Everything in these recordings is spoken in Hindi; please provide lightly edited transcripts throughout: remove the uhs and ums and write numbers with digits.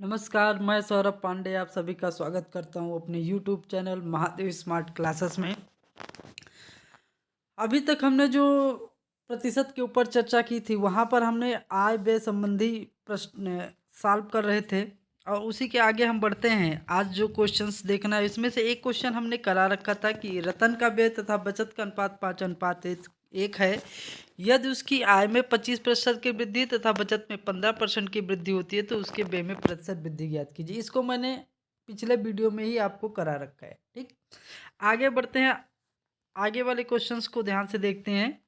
नमस्कार, मैं सौरभ पांडे आप सभी का स्वागत करता हूं अपने YouTube channel Mahadev smart classes में। अभी तक हमने जो प्रतिशत के ऊपर चर्चा की थी वहां पर हमने आय व्यय संबंधी प्रश्न सॉल्व कर रहे थे और उसी के आगे हम बढ़ते हैं। आज जो क्वेश्चंस देखना है इसमें से एक क्वेश्चन हमने करा रखा था कि रतन का व्यय तथा बचत का अनुपात 5:1 है। यदि उसकी आय में 25% की वृद्धि तथा बचत में 15% की वृद्धि होती है तो उसके व्यय में प्रतिशत वृद्धि ज्ञात कीजिए। इसको मैंने पिछले वीडियो में ही आपको करा रखा है। ठीक, आगे बढ़ते हैं। आगे वाले क्वेश्चंस को ध्यान से देखते हैं।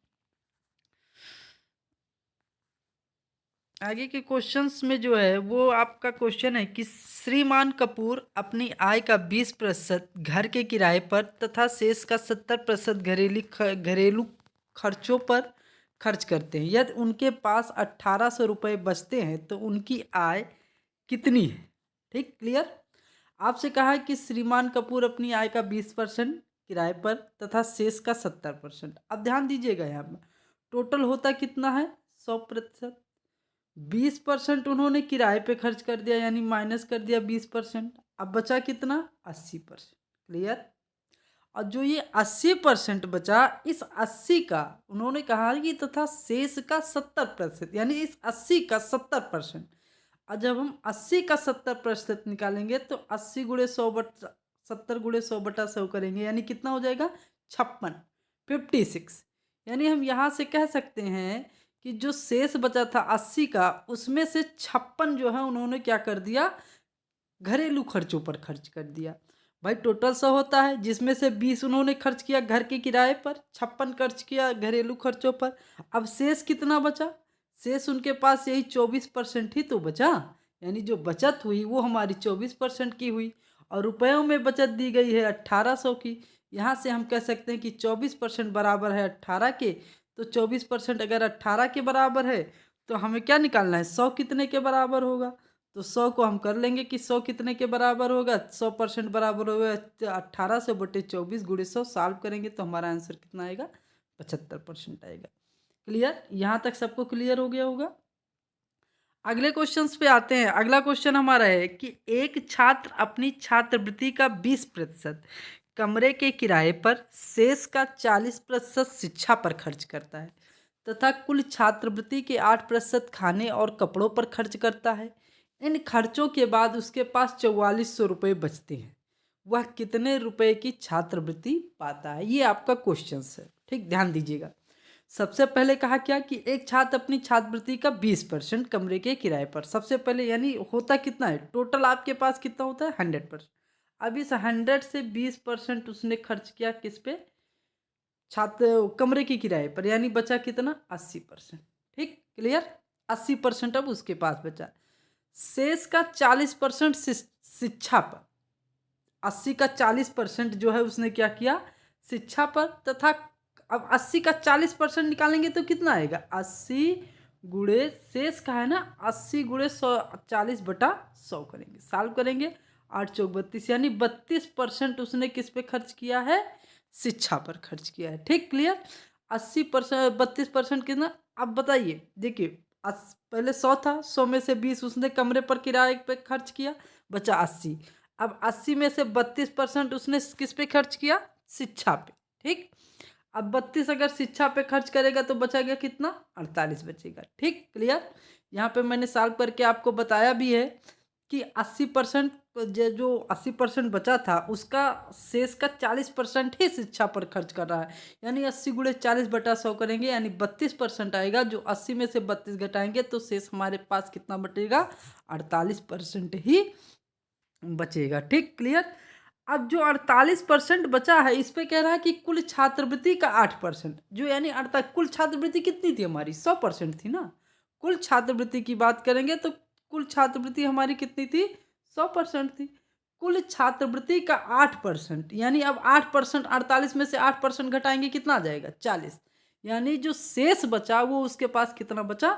आगे के क्वेश्चंस में जो है वो आपका क्वेश्चन है कि श्रीमान कपूर अपनी आय का 20% घर के किराए पर तथा शेष का 70% घरेलू खर्चों पर खर्च करते हैं। यदि उनके पास 1800 रुपये बचते हैं तो उनकी आय कितनी है। ठीक, क्लियर। आपसे कहा है कि श्रीमान कपूर अपनी आय का 20% किराए पर तथा शेष का 70%। अब ध्यान दीजिएगा, यहाँ पर टोटल होता कितना है 100%। 20% उन्होंने किराए पे खर्च कर दिया यानी माइनस कर दिया 20%। अब बचा कितना 80%। क्लियर। और जो ये 80% बचा, इस 80 का उन्होंने कहा कि तथा शेष का 70% यानी इस 80 का 70%। और जब हम 80 का 70% निकालेंगे तो 80 गुणे 100 बटा 70 गुणे 100/100 करेंगे यानी कितना हो जाएगा 56, 56। यानी हम यहाँ से कह सकते हैं कि जो शेष बचा था 80 का, उसमें से 56 जो है उन्होंने क्या कर दिया, घरेलू खर्चों पर खर्च कर दिया। भाई टोटल 100 होता है जिसमें से 20 उन्होंने खर्च किया घर के किराए पर, 56 खर्च किया घरेलू खर्चों पर। अब शेष कितना बचा, शेष उनके पास यही 24% ही तो बचा। यानी जो बचत हुई वो हमारी 24% की हुई और रुपयों में बचत दी गई है 1800 की। यहाँ से हम कह सकते हैं कि 24% बराबर है 18 के। तो 24% अगर 18 के बराबर है तो हमें क्या निकालना है 100 कितने के बराबर होगा। तो 100 को हम कर लेंगे कि 100 कितने के बराबर होगा, 100% बराबर होगा 1800/24 गुणे 100। सॉल्व करेंगे तो हमारा आंसर कितना आएगा 75% आएगा। क्लियर, यहाँ तक सबको क्लियर हो गया होगा। अगले क्वेश्चंस पे आते हैं। अगला क्वेश्चन हमारा है कि एक छात्र अपनी छात्रवृत्ति का 20% कमरे के किराए पर, शेष का 40% शिक्षा पर खर्च करता है तथा कुल छात्रवृत्ति के 8% खाने और कपड़ों पर खर्च करता है। इन खर्चों के बाद उसके पास 4400 रुपये बचते हैं। वह कितने रुपए की छात्रवृत्ति पाता है, ये आपका क्वेश्चन है। ठीक, ध्यान दीजिएगा। सबसे पहले कहा क्या कि एक छात्र अपनी छात्रवृत्ति का 20% कमरे के किराए पर, सबसे पहले यानी होता कितना है, टोटल आपके पास कितना होता है 100%। अब इस 100 से 20% उसने खर्च किया किस पे, छात्र कमरे के किराए पर, यानी बचा कितना 80%। ठीक, क्लियर। 80% अब उसके पास बचा। शेष का 40% शिक्षा पर, 80 का 40% जो है उसने क्या किया शिक्षा पर तथा। अब 80 का 40% निकालेंगे तो कितना आएगा 80 गुणे शेष का है ना 80 गुणे 100, 40/100 करेंगे, सॉल्व करेंगे। 8×4 = 32 यानी 32% उसने किस पे खर्च किया है, शिक्षा पर खर्च किया है। ठीक, क्लियर। 80% 32% कितना। अब बताइए, देखिए पहले 100 था, 100 में से 20 उसने कमरे पर किराए पे खर्च किया, बचा 80। अब 80 में से 32% उसने किस पे खर्च किया, शिक्षा पे। ठीक, अब 32 अगर शिक्षा पे खर्च करेगा तो बचेगा कितना 48 बचेगा। ठीक, क्लियर। यहाँ पे मैंने सॉल्व करके आपको बताया भी है कि 80% जो 80% बचा था उसका शेष का 40% ही शिक्षा पर खर्च कर रहा है। यानी 80 गुणे 40/100 करेंगे यानी 32% आएगा। जो 80 में से 32 घटाएंगे तो शेष हमारे पास कितना बचेगा 48% ही बचेगा। ठीक, क्लियर। अब जो 48% बचा है इस पे कह रहा है कि कुल छात्रवृत्ति का 8%, जो यानी कुल छात्रवृत्ति कितनी थी हमारी 100% थी ना। कुल छात्रवृत्ति की बात करेंगे तो कुल छात्रवृत्ति हमारी कितनी थी 100% थी। कुल छात्रवृत्ति का 8% यानी अब 8%, 48 में से 8% घटाएंगे कितना आ जाएगा 40। यानी जो शेष बचा वो उसके पास कितना बचा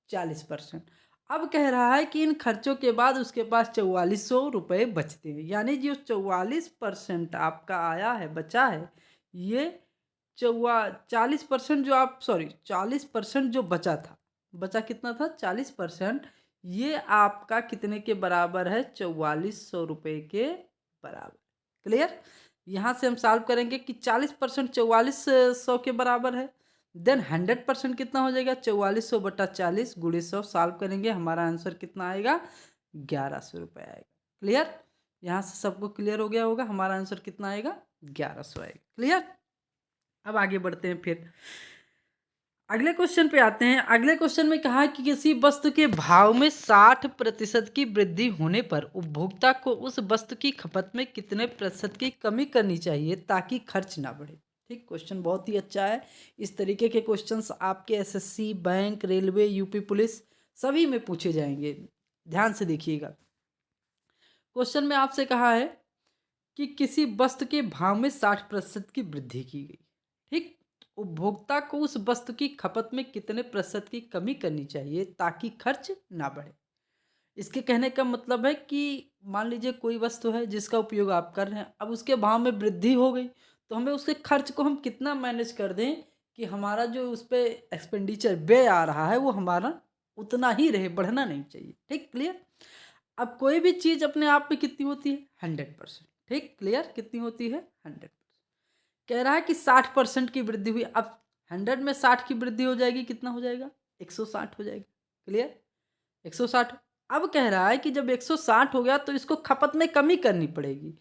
40%। अब कह रहा है कि इन खर्चों के बाद उसके पास 4400 रुपये बचते हैं। यानी जो 44% आपका आया है बचा है, ये 40% जो आप 40% जो बचा था, बचा कितना था 40%, ये आपका कितने के बराबर है? 4400 रुपये के बराबर। क्लियर? यहाँ से हम सॉल्व करेंगे कि 40% 4400 के बराबर है, देन 100% कितना हो जाएगा? 4400 बटा 40 गुणे 100 सॉल्व करेंगे, हमारा आंसर कितना आएगा? 1100 रुपये आएगा। क्लियर? यहाँ से सबको क्लियर हो गया होगा, हमारा आंसर कितना आएगा? 1100 आएगा। क्लियर? अब आगे बढ़ते हैं फिर अगले क्वेश्चन पे आते हैं। अगले क्वेश्चन में कहा कि किसी वस्तु के भाव में 60% की वृद्धि होने पर उपभोक्ता को उस वस्तु की खपत में कितने प्रतिशत की कमी करनी चाहिए ताकि खर्च ना बढ़े। ठीक, क्वेश्चन बहुत ही अच्छा है। इस तरीके के क्वेश्चंस आपके SSC, bank, railway, UP police सभी में पूछे जाएंगे। ध्यान से देखिएगा। क्वेश्चन में आपसे कहा है कि किसी वस्तु के भाव में 60% की वृद्धि की गई। ठीक, उपभोक्ता को उस वस्तु की खपत में कितने प्रतिशत की कमी करनी चाहिए ताकि खर्च ना बढ़े। इसके कहने का मतलब है कि मान लीजिए कोई वस्तु है जिसका उपयोग आप कर रहे हैं, अब उसके भाव में वृद्धि हो गई तो हमें उसके खर्च को हम कितना मैनेज कर दें कि हमारा जो उस पर एक्सपेंडिचर व्यय आ रहा है वो हमारा उतना ही रहे, बढ़ना नहीं चाहिए। ठीक, क्लियर? अब कोई भी चीज़ अपने आप में कितनी होती है? 100%। ठीक, क्लियर? कितनी होती है? 100। कह रहा है कि 60% की वृद्धि हुई। अब 100 में 60 की वृद्धि हो जाएगी, कितना हो जाएगा? 160 हो जाएगा। क्लियर? 160। अब कह रहा है कि जब 160 हो गया तो इसको खपत में कमी करनी पड़ेगी।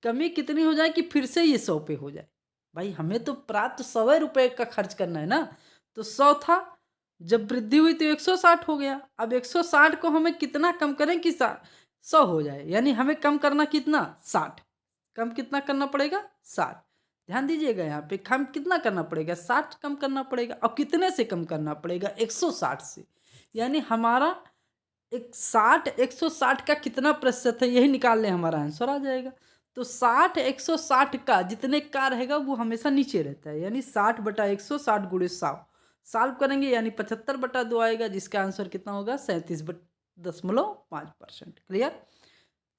कमी कितनी हो जाए कि फिर से ये 100 पे हो जाए? भाई हमें तो प्राप्त 100 रुपये का खर्च करना है ना, तो 100 था, जब वृद्धि हुई तो 160 हो गया। अब 160 को हमें कितना कम करें कि 100 हो जाए, यानी हमें कम करना कितना? 60। कम कितना करना पड़ेगा? 60। ध्यान दीजिएगा, यहाँ पे कम कितना करना पड़ेगा? 60 कम करना पड़ेगा। और कितने से कम करना पड़ेगा? 160 से। यानी हमारा 160 का कितना प्रतिशत है यही निकाल लें, हमारा आंसर आ जाएगा। तो 160 का जितने का रहेगा वो हमेशा नीचे रहता है, यानी 60 बटा 160 गुणे 100 सॉल्व करेंगे, यानी 75 बटा 2 आएगा, जिसका आंसर कितना होगा? 37.5%। क्लियर?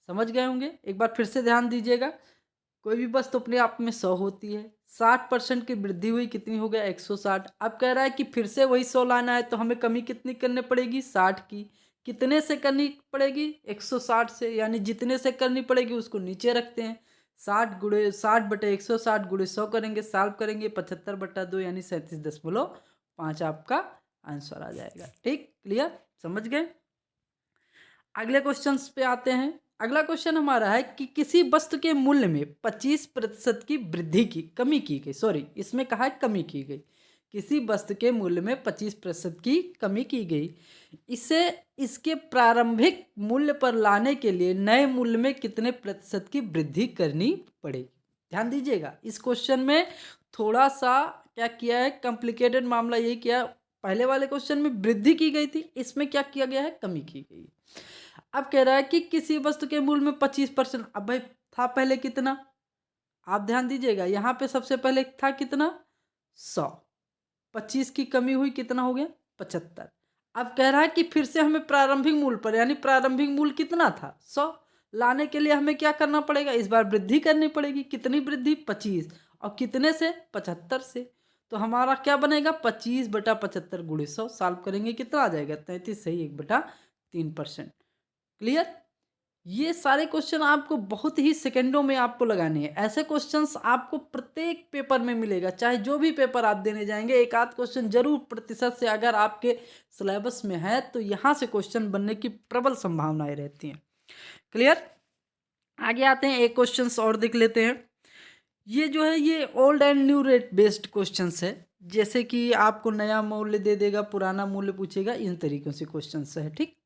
समझ गए होंगे। एक बार फिर से ध्यान दीजिएगा। कोई भी वस्तु अपने आप में 100 होती है, 60% की वृद्धि हुई, कितनी हो गया? 160। अब कह रहा है कि फिर से वही 100 लाना है तो हमें कमी कितनी करनी पड़ेगी? 60 की। कितने से करनी पड़ेगी? 160 से, यानी जितने से करनी पड़ेगी उसको नीचे रखते हैं। 60 बटे 160 गुणे 100 करेंगे, सॉल्व करेंगे, 75 बटा 2 यानी 37.5 आपका आंसर आ जाएगा। ठीक, क्लियर? समझ गए? अगले क्वेश्चन पे आते हैं। अगला क्वेश्चन हमारा है कि किसी वस्तु के मूल्य में 25% की वृद्धि की कमी की गई। सॉरी, इसमें कहा है कमी की गई। किसी वस्तु के मूल्य में 25% की कमी की गई, इसे इसके प्रारंभिक मूल्य पर लाने के लिए नए मूल्य में कितने प्रतिशत की वृद्धि करनी पड़ेगी। ध्यान दीजिएगा, इस क्वेश्चन में थोड़ा सा क्या किया है, कॉम्प्लिकेटेड मामला यही किया। पहले वाले क्वेश्चन में वृद्धि की गई थी, इसमें क्या किया गया है? कमी की गई। अब कह रहा है कि किसी वस्तु के मूल्य में 25%। अब भाई था पहले कितना? आप ध्यान दीजिएगा, यहाँ पे सबसे पहले था कितना? 100। 25 की कमी हुई, कितना हो गया? 75। अब कह रहा है कि फिर से हमें प्रारंभिक मूल्य पर, यानी प्रारंभिक मूल्य कितना था? 100 लाने के लिए हमें क्या करना पड़ेगा? इस बार वृद्धि करनी पड़ेगी। कितनी वृद्धि? 25। और कितने से? 75 से। तो हमारा क्या बनेगा? 25 बटा 75 गुणे 100 सॉल्व करेंगे, कितना आ जाएगा? 33 सही 1/3%। क्लियर? ये सारे क्वेश्चन आपको बहुत ही सेकंडों में आपको लगाने हैं। ऐसे क्वेश्चंस आपको प्रत्येक पेपर में मिलेगा, चाहे जो भी पेपर आप देने जाएंगे, एक आध क्वेश्चन जरूर प्रतिशत से अगर आपके सिलेबस में है तो यहाँ से क्वेश्चन बनने की प्रबल संभावनाएं रहती हैं। क्लियर? आगे आते हैं, एक क्वेश्चन और देख लेते हैं। ये जो है ये old and new rate based questions है, जैसे कि आपको नया मूल्य दे देगा, पुराना मूल्य पूछेगा, इन तरीकों से क्वेश्चंस है। ठीक,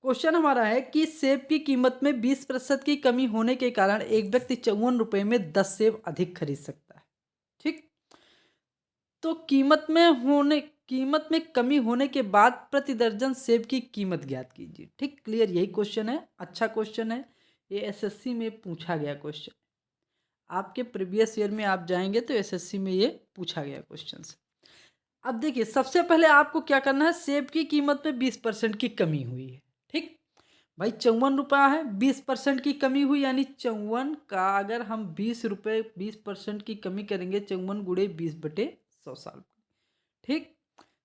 क्वेश्चन हमारा है कि सेब की कीमत में 20% की कमी होने के कारण एक व्यक्ति 54 रुपये में 10 सेब अधिक खरीद सकता है। ठीक, तो कीमत में कमी होने के बाद प्रति दर्जन सेब की कीमत ज्ञात कीजिए। ठीक, क्लियर? यही क्वेश्चन है, अच्छा क्वेश्चन है, ये एसएससी में पूछा गया क्वेश्चन। आपके प्रीवियस ईयर में आप जाएंगे तो एसएससी में ये पूछा गया क्वेश्चन। अब देखिए, सबसे पहले आपको क्या करना है, सेब की कीमत में 20% की कमी हुई है। ठीक भाई, 54 रुपया है, 20% की कमी हुई, यानी 54 का अगर हम 20 रुपये 20% की कमी करेंगे, 54 गुणे 20/100 साल। ठीक,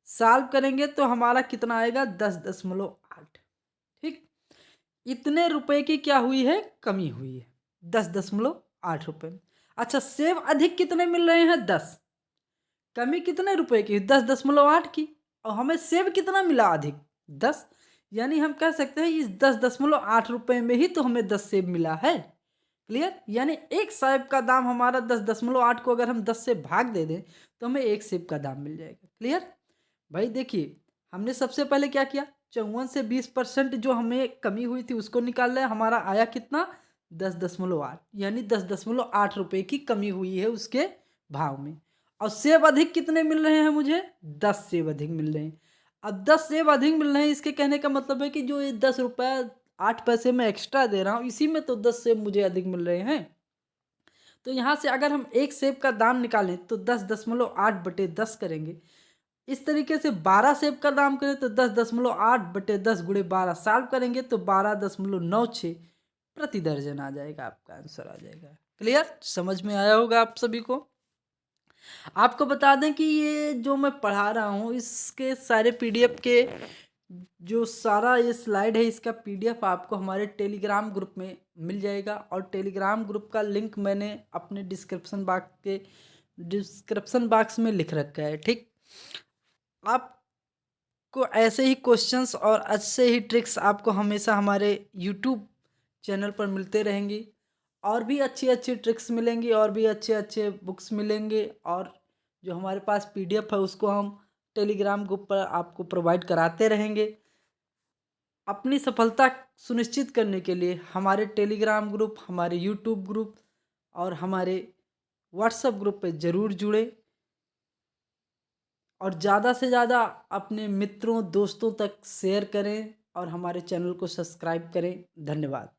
सॉल्व करेंगे तो हमारा कितना आएगा? 10.8। इतने रुपए की क्या हुई है, कमी हुई है, 10.8 रुपए। अच्छा, सेब अधिक कितने मिल रहे हैं, 10। कमी कितने रुपए की, 10.8 की। और हमें सेब कितना मिला अधिक, 10। यानी हम कह सकते हैं इस 10.8 में ही तो हमें 10 सेब मिला है। क्लियर? यानी एक सेब का दाम हमारा 10.8 को अगर हम 10 से भाग दे दें तो हमें एक सेब का दाम मिल जाएगा। क्लियर? भाई देखिए, हमने सबसे पहले क्या किया, 54 से 20% जो हमें कमी हुई थी उसको निकाल लिया। हमारा आया कितना, 10.8, यानी 10.8 की कमी हुई है उसके भाव में। और सेब अधिक कितने मिल रहे हैं मुझे, 10 सेब अधिक मिल रहे हैं। अब 10 सेब अधिक मिल रहे हैं, इसके कहने का मतलब है कि जो ये 10 रुपये 8 पैसे में एक्स्ट्रा दे रहा हूँ, इसी में तो 10 सेब मुझे अधिक मिल रहे हैं। तो यहाँ से अगर हम एक सेब का दाम निकालें तो 10.8/10 करेंगे। इस तरीके से 12 सेब का दाम करें तो 10.8/10 गुणे 12 सॉल्व करेंगे तो 12.96 प्रति दर्जन आ जाएगा, आपका आंसर आ जाएगा। क्लियर? समझ में आया होगा आप सभी को। आपको बता दें कि ये जो मैं पढ़ा रहा हूँ इसके सारे पीडीएफ के जो सारा ये स्लाइड है इसका पीडीएफ आपको हमारे टेलीग्राम ग्रुप में मिल जाएगा। और टेलीग्राम ग्रुप का लिंक मैंने अपने डिस्क्रिप्शन बॉक्स में लिख रखा है। ठीक, आपको ऐसे ही क्वेश्चंस और ऐसे ही ट्रिक्स आपको हमेशा हमारे यूट्यूब चैनल पर मिलते रहेंगी। और भी अच्छी अच्छी ट्रिक्स मिलेंगी और भी अच्छे अच्छे बुक्स मिलेंगे। और जो हमारे पास पीडीएफ है उसको हम टेलीग्राम ग्रुप पर आपको प्रोवाइड कराते रहेंगे। अपनी सफलता सुनिश्चित करने के लिए हमारे टेलीग्राम ग्रुप, हमारे यूट्यूब ग्रुप और हमारे व्हाट्सएप ग्रुप पे ज़रूर जुड़े। और ज़्यादा से ज़्यादा अपने मित्रों दोस्तों तक शेयर करें और हमारे चैनल को सब्सक्राइब करें। धन्यवाद।